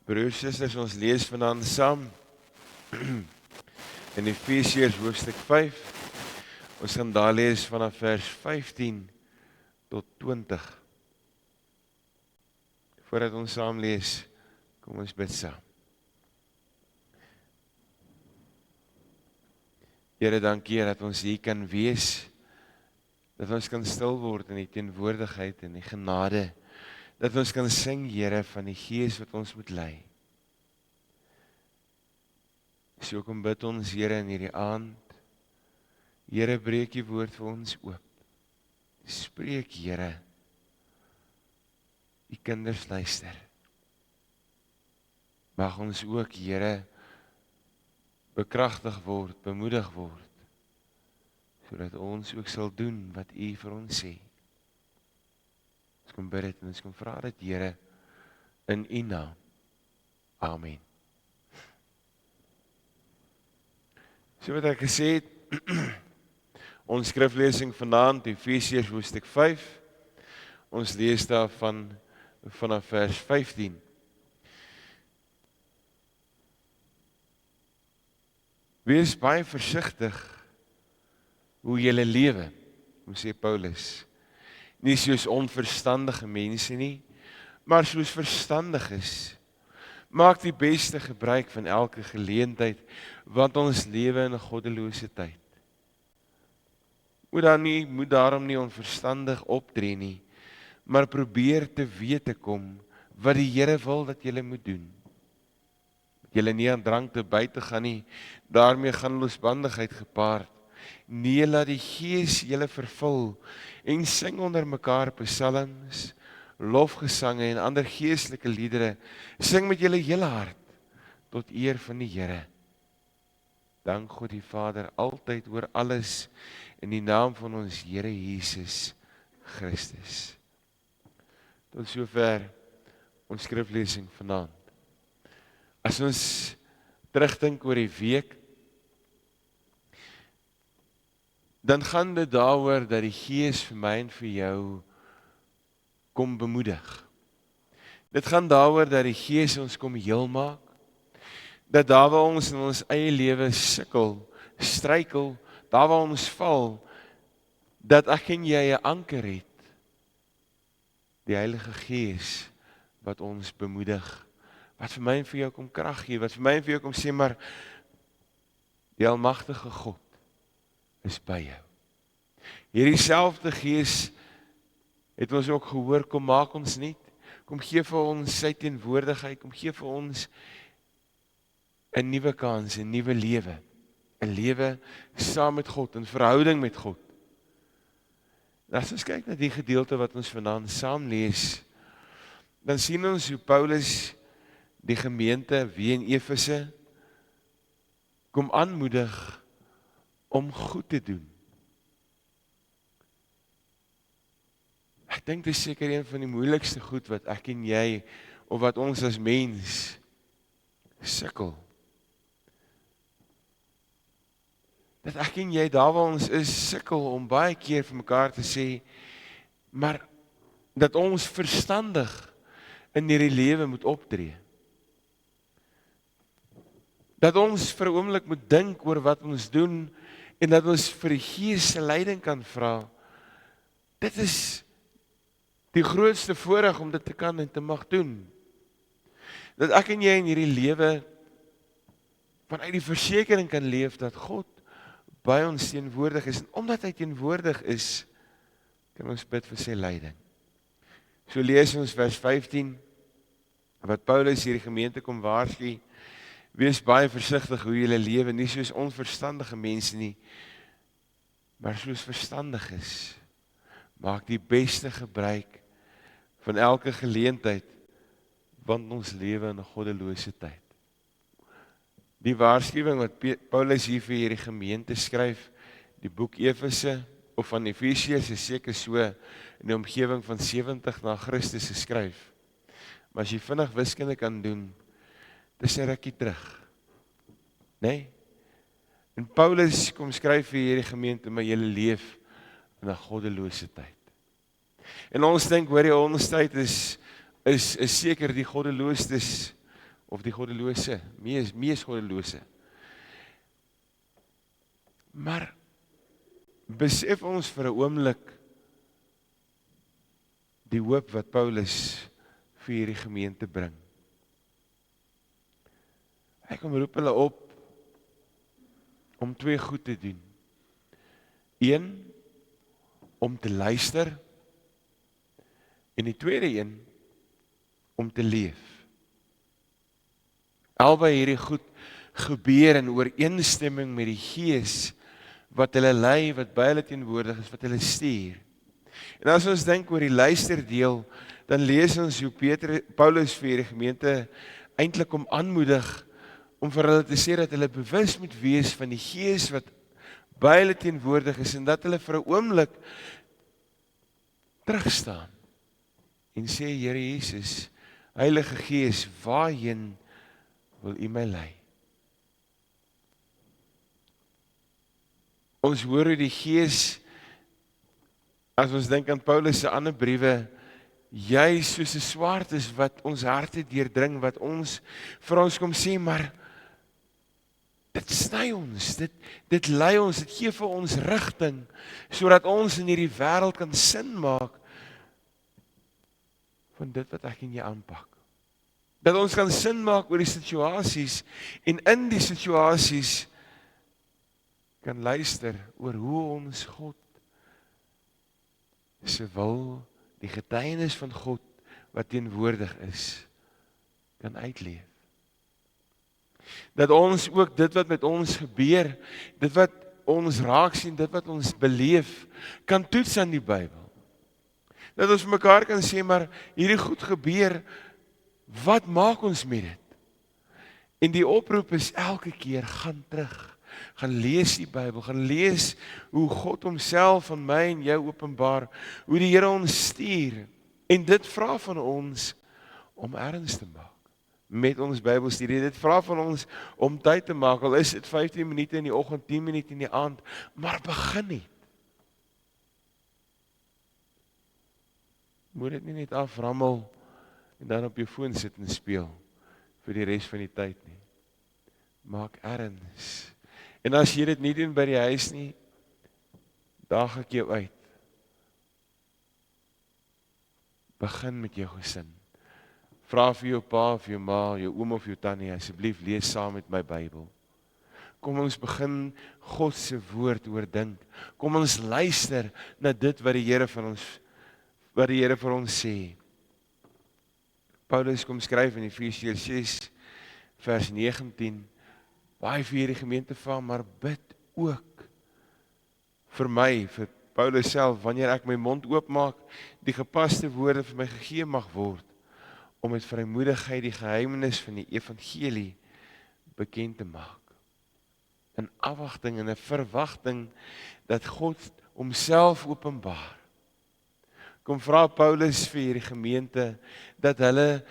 Broers en susters, ons lees vanaand saam in Efesiërs hoofstuk 5. Ons gaan daar lees vanaf vers 15 tot 20. Voordat ons saam lees, kom ons bid saam. Here, dankie dat ons hier kan wees, dat ons kan stil word in die teenwoordigheid en die genade, dat ons kan sing, Here, van die Gees wat ons moet lei. So kom bid ons, Here, in hierdie aand. Here, breek die woord vir ons oop. Spreek, Here. Die kinders luister. Mag ons ook, Here, bekragtig word, bemoedig word, sodat ons ook sal doen wat U vir ons sê. Ons kom bid dit en ons kom vra dit, Here, in U naam. Amen. So wat ek gesê het, ons skriflesing vanaand, Efesiërs hoofstuk 5, ons lees daar vanaf vers 15. Wees baie versigtig hoe julle lewe, sê Paulus. Nie soos onverstandige mense nie, maar soos verstandiges. Maak die beste gebruik van elke geleentheid, want ons lewe in 'n goddelose tyd. Moet daarom nie onverstandig optree nie, maar probeer te weet te kom wat die Here wil dat julle moet doen. Julle nie aan drank te buite gaan nie, daarmee gaan losbandigheid gepaard. Nee, laat die Gees julle vervul en sing onder mekaar psalms, lofgesange en ander geestelike liedere. Sing met julle hele hart tot eer van die Here. Dank God die Vader altyd oor alles in die naam van ons Here Jesus Christus. Tot sover ons skriflesing vanaand. As ons terugdink oor die week, dan gaan dit daaroor dat die Gees vir my en vir jou kom bemoedig. Dit gaan daaroor dat die Gees ons kom heel maak, dat daar waar ons in ons eie lewe sukkel, struikel, daar waar ons val, dat ek en jy 'n anker het, die Heilige Gees wat ons bemoedig, wat vir my en vir jou kom krag gee, wat vir my en vir jou kom sê, maar die almagtige God is by jou. Hierdie selfde Gees het ons ook gehoor, kom maak ons nuut, kom gee vir ons sy teenwoordigheid, kom gee vir ons 'n nuwe kans, 'n nuwe lewe, 'n lewe saam met God, 'n verhouding met God. As ons kyk na die gedeelte wat ons vanaand saam lees, dan sien ons hoe Paulus die gemeente wie in Efese kom aanmoedig om goed te doen. Ek dink dit is seker een van die moeilikste goed wat ek en jy, of wat ons as mens sukkel. Dat ek en jy daar waar ons is, sukkel om baie keer vir mekaar te sê, maar dat ons verstandig in hierdie lewe moet optree. Dat ons vir 'n oomblik moet dink oor wat ons doen, en dat ons vir die Gees se leiding kan vra. Dit is die grootste voorreg om dit te kan en te mag doen. Dat ek en jy in hierdie lewe vanuit die versekering kan leef dat God by ons teenwoordig is. En omdat hy teenwoordig is, kan ons bid vir sy leiding. So lees ons vers 15, wat Paulus hierdie gemeente kom waarsku. Wees baie versigtig hoe julle lewe, nie soos onverstandige mense nie, maar soos verstandiges. Maak die beste gebruik van elke geleentheid, want ons lewe in 'n goddelose tyd. Die waarskuwing wat Paulus hier vir hierdie gemeente skryf, die boek Efese of van Efesiërs is seker so in die omgewing van 70 na Christus geskryf. Maar as jy vinnig wiskunde kan doen, dis 'n rukkie terug. Nee? En Paulus kom skryf vir hierdie gemeente, maar julle leef in 'n goddelose tyd. En ons dink, hoor jy, ons tyd is seker die goddeloostes of die goddelose, mees goddelose. Maar besef ons vir 'n oomblik die hoop wat Paulus vir hierdie gemeente bring. Hy kom roep hulle op om 2 goed te doen. 1, om te luister, en die tweede een, om te leef. Albei hierdie goed gebeur in ooreenstemming met die Gees wat hulle lei, wat by hulle teenwoordig is, wat hulle stuur. En as ons dink oor die luisterdeel, dan lees ons hoe Paulus vir hierdie gemeente eintlik om aanmoedig om vir hulle te sê dat hulle bewus moet wees van die Gees wat by hulle teenwoordig is en dat hulle vir 'n oomblik terugstaan en sê, Here Jesus, Heilige Gees, waarheen wil U my lei? Ons hoor hoe die Gees, as ons dink aan Paulus se ander briewe, juis soos 'n swaard is wat ons harte deurdring, wat ons vir ons kom sê, maar dit sny ons, dit lei ons, dit gee vir ons rigting, sodat ons in hierdie wêreld kan sin maak van dit wat ek en jy aanpak. Dat ons kan sin maak oor die situasies en in die situasies kan luister oor hoe ons God se wil, die getuienis van God wat teenwoordig is, kan uitleef. Dat ons ook dit wat met ons gebeur, dit wat ons raak sien, dit wat ons beleef, kan toets aan die Bybel. Dat ons mekaar kan sê, maar hierdie goed gebeur, wat maak ons met dit? En die oproep is elke keer, gaan terug, gaan lees die Bybel, gaan lees hoe God homself van my en jou openbaar, hoe die Here ons stuur, en dit vra van ons om erns te maak met ons Bybelstudie. Dit vra van ons om tyd te maak, al is dit 15 minute in die oggend, 10 minute in die aand, maar begin nie. Moet dit nie net aframmel en dan op jou foon sit en speel vir die res van die tyd nie. Maak erns. En as jy dit nie doen by die huis nie, daag ek jou uit. Begin met jou gesin. Vra vir jou pa of jou ma, jou oom of jou tannie, asseblief lees saam met my Bybel. Kom ons begin God se woord oordink. Kom ons luister na dit wat die Here vir ons sê. Paulus kom skryf in Efesiërs 6 vers 19, baie vir hierdie gemeente vra, maar bid ook vir my, vir Paulus self, wanneer ek my mond oopmaak, die gepaste woorde vir my gegee mag word, om met vrymoedigheid die geheimenis van die evangelie bekend te maak. In afwagting en 'n verwagting dat God homself openbaar. Kom vra Paulus vir hierdie gemeente dat hulle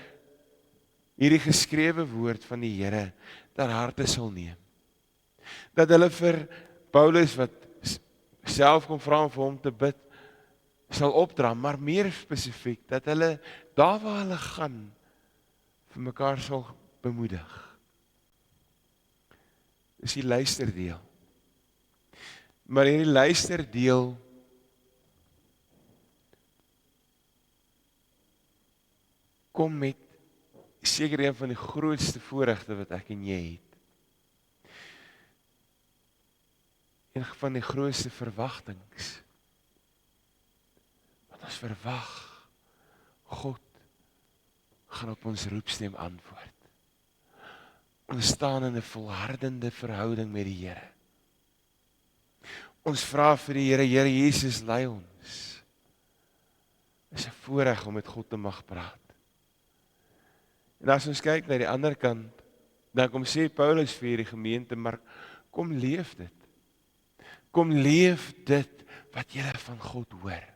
hierdie geskrewe woord van die Here ter harte sal neem. Dat hulle vir Paulus wat self kom vra om vir hom te bid, sal opdra, maar meer spesifiek, dat hulle daar waar hulle gaan, vir mekaar sal bemoedig. Dis die luisterdeel. Maar hierdie luisterdeel kom met seker een van die grootste voorregte wat ek en jy het. Een van die grootste verwagtings. Want ons verwag, God gaan op ons roepstem antwoord. Ons staan in 'n volhardende verhouding met die Here. Ons vra vir die Here, Here Jesus, lei ons. Dit is 'n voorreg om met God te mag praat. En as ons kyk na die ander kant, dan kom sê Paulus vir hierdie gemeente, maar kom leef dit. Kom leef dit wat jy van God hoor.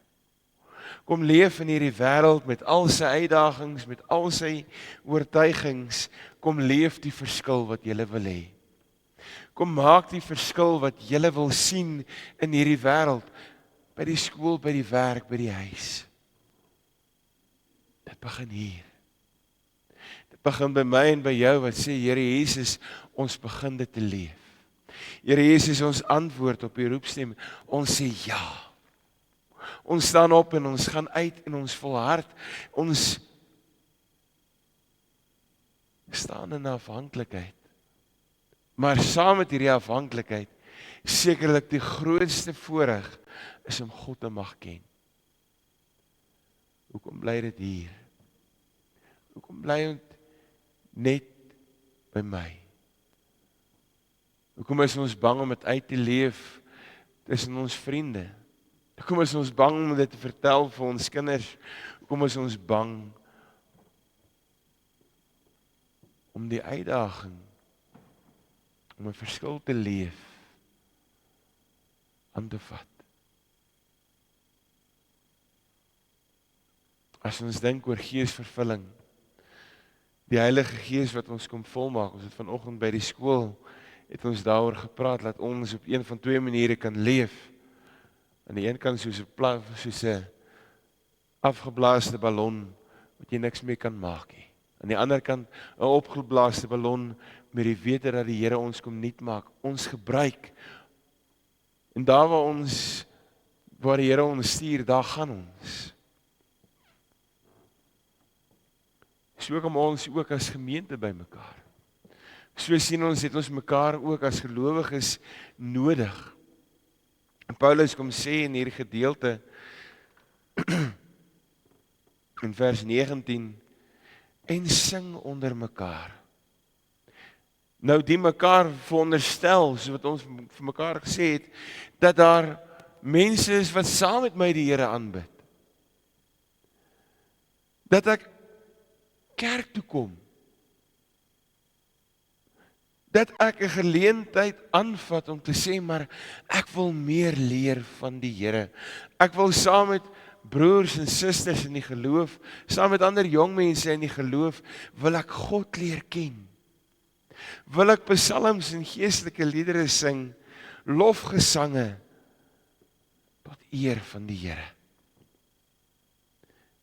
Kom leef in hierdie wêreld met al sy uitdagings, met al sy oortuigings, kom leef die verskil wat jy wil hê. Kom maak die verskil wat jy wil sien in hierdie wêreld, by die skool, by die werk, by die huis. Dit begin hier. Begin by my en by jou wat sê, Here Jesus, ons begin dit te leef. Here Jesus, ons antwoord op die roepstem, ons sê ja. Ons staan op en ons gaan uit en ons volhard, ons staan in afhanklikheid. Maar saam met hierdie afhanklikheid, sekerlik die grootste voorreg is om God te mag ken. Hoekom bly dit hier? Hoekom bly dit net by my? Hoekom is ons bang om dit uit te leef tussen ons vriende? Hoekom is ons bang om dit te vertel vir ons kinders? Hoekom is ons bang om die uitdaging om 'n verskil te leef aan te vat? As ons dink oor geesvervulling, die Heilige Gees wat ons kom volmaak, ons het vanoggend by die skool, het ons daaroor gepraat, dat ons op een van twee maniere kan leef. Aan die een kant soos 'n afgeblaaste ballon, wat jy niks mee kan maak nie. Aan die ander kant, 'n opgeblaaste ballon, met die wete dat die Here ons kom nuut maak, ons gebruik. En daar waar die Here ons stuur, daar gaan ons. So kom ons ook as gemeente by mekaar. So sien ons, het ons mekaar ook as gelowiges nodig. En Paulus kom sê in hierdie gedeelte, in vers 19, en sing onder mekaar. Nou die mekaar veronderstel, so wat ons vir mekaar gesê het, dat daar mense is wat saam met my die Here aanbid. Dat ek kerk toe kom. Dat ek 'n geleentheid aanvat om te sê, maar ek wil meer leer van die Here. Ek wil saam met broers en susters in die geloof, saam met ander jong mense in die geloof, wil ek God leer ken. Wil ek psalms en geestelike liedere sing, lofgesange tot eer van die Here.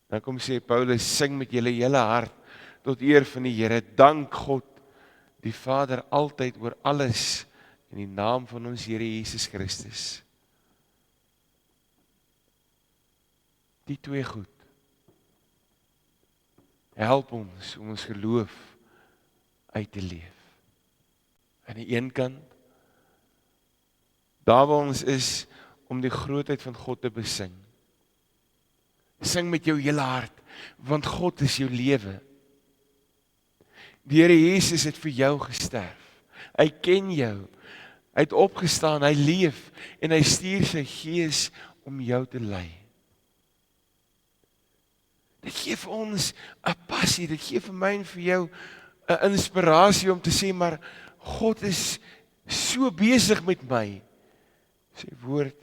Dan kom sê Paulus, sing met julle hele hart tot eer van die Here. Dank God die Vader altyd oor alles in die naam van ons Here Jesus Christus. Die twee goed help ons om ons geloof uit te leef. Aan die een kant, daar waar ons is om die grootheid van God te besing. Sing met jou hele hart, want God is jou lewe. Die Here Jesus het vir jou gesterf. Hy ken jou. Hy het opgestaan, hy leef en hy stuur sy Gees om jou te lei. Dit gee vir ons 'n passie, dit gee vir my en vir jou 'n inspirasie om te sê, maar God is so besig met my. Sy woord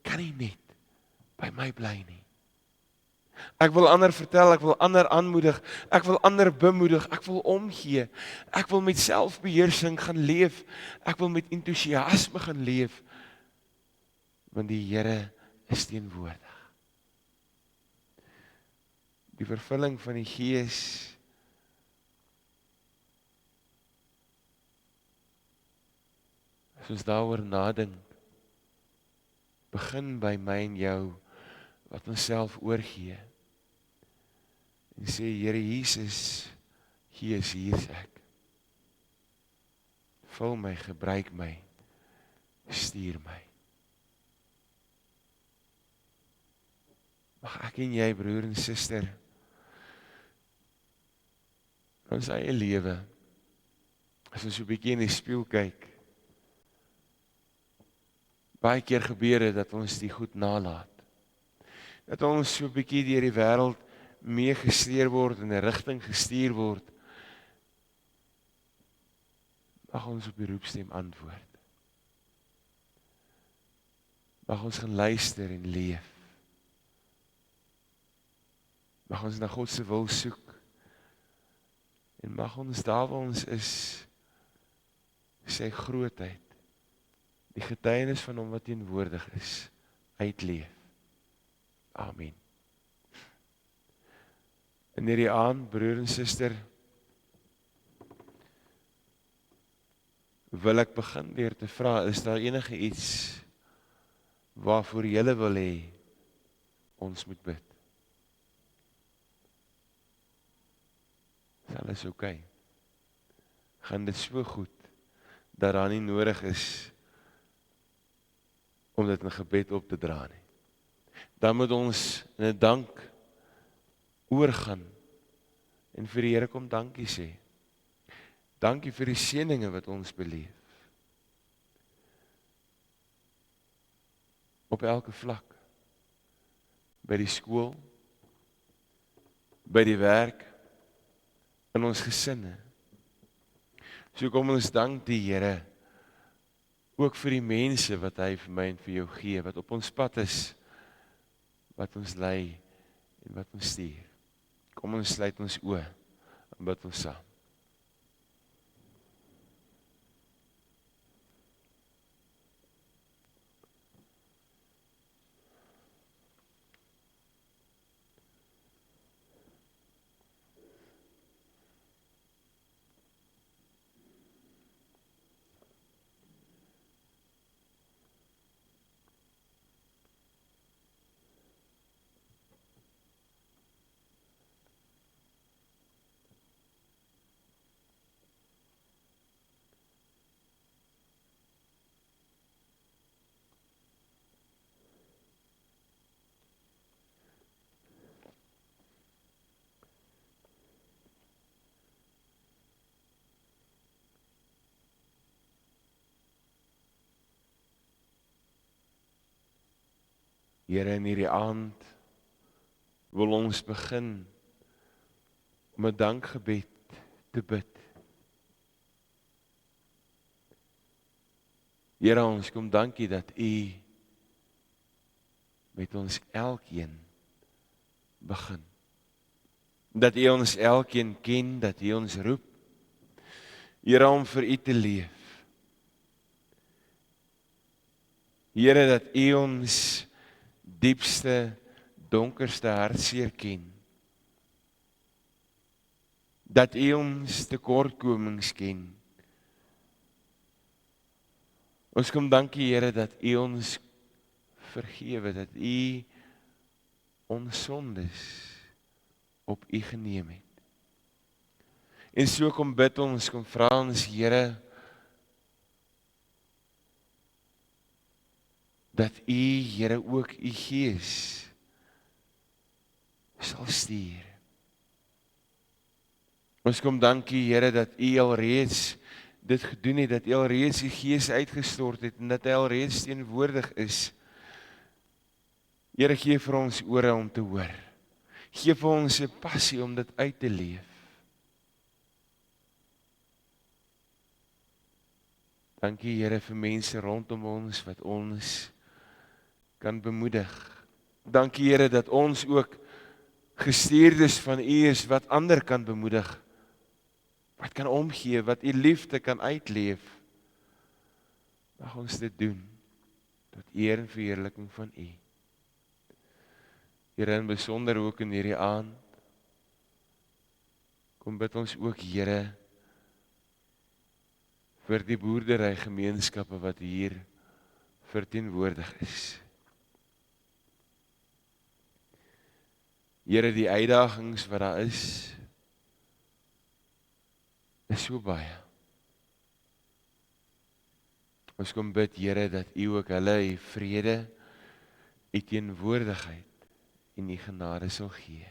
kan nie net by my bly nie. Ek wil ander vertel, ek wil ander aanmoedig, ek wil ander bemoedig, ek wil omgee, ek wil met selfbeheersing gaan leef, ek wil met entoesiasme gaan leef, want die Here is teenwoordig. Die vervulling van die Gees as ons daaroor nadink, begin by my en jou, wat ons self oorgee, en sê, Here Jesus, hier is ek. Vul my, gebruik my, stuur my. Mag ek en jy, broer en suster, ons eie lewe, as ons so 'n bietjie in die spieël kyk, baie keer gebeur dit dat ons die goed nalat. Dat ons so 'n bietjie deur die wêreld meegestuur word, in 'n rigting gestuur word. Mag ons op die roepstem antwoord. Mag ons gaan luister en leef. Mag ons na God se wil soek. En mag ons daar waar ons is, sy grootheid, die getuienis van hom wat teenwoordig is, uitleef. Amen. In hierdie aand, broer en suster, wil ek begin deur te vra, is daar enige iets waarvoor julle wil hê ons moet bid? Is alles oukei? Gaan dit so goed dat daar nie nodig is om dit in gebed op te dra nie. Dan moet ons in 'n dank oorgaan en vir die Here kom dankie sê. Dankie vir die seëninge wat ons beleef. Op elke vlak. By die skool, by die werk, in ons gesinne. So kom ons dank die Here ook vir die mense wat hy vir my en vir jou gee, wat op ons pad is, wat ons lei en wat ons stuur. Kom ons sluit ons oë en bid ons saam. Here, in hierdie aand wil ons begin om 'n dankgebed te bid. Here, ons kom dankie dat U met ons elkeen begin. Dat U ons elkeen ken, dat U ons roep. Here, om vir U te leef. Here, dat U ons diepste, donkerste hartseer ken. Dat U ons tekortkomings ken. Ons kom dankie, Here, dat U ons vergewe, dat U ons sondes op U geneem het. En so kom bid ons, kom vra ons, Here, dat U, Here, ook U Gees sal stuur. Ons kom dankie, Here, dat U alreeds dit gedoen het, dat U alreeds U Gees uitgestort het en dat hy alreeds teenwoordig is. Here, gee vir ons ore om te hoor. Gee vir ons 'n passie om dit uit te leef. Dankie, Here, vir mense rondom ons wat ons kan bemoedig. Dankie, Here, dat ons ook gestuurdes van U is wat ander kan bemoedig. Wat kan omgee, wat U liefde kan uitleef. Mag ons dit doen tot eer en verheerliking van U. Here, in besonder ook in hierdie aand, kom bid ons ook, Here, vir die boerdery gemeenskappe wat hier verteenwoordig is. Here, die uitdagings wat daar is so baie. Ons kom bid, Here, dat U ook hulle vrede, U teenwoordigheid en U genade sal gee.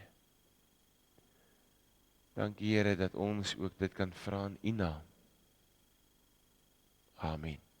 Dankie, Here, dat ons ook dit kan vra in U naam. Amen.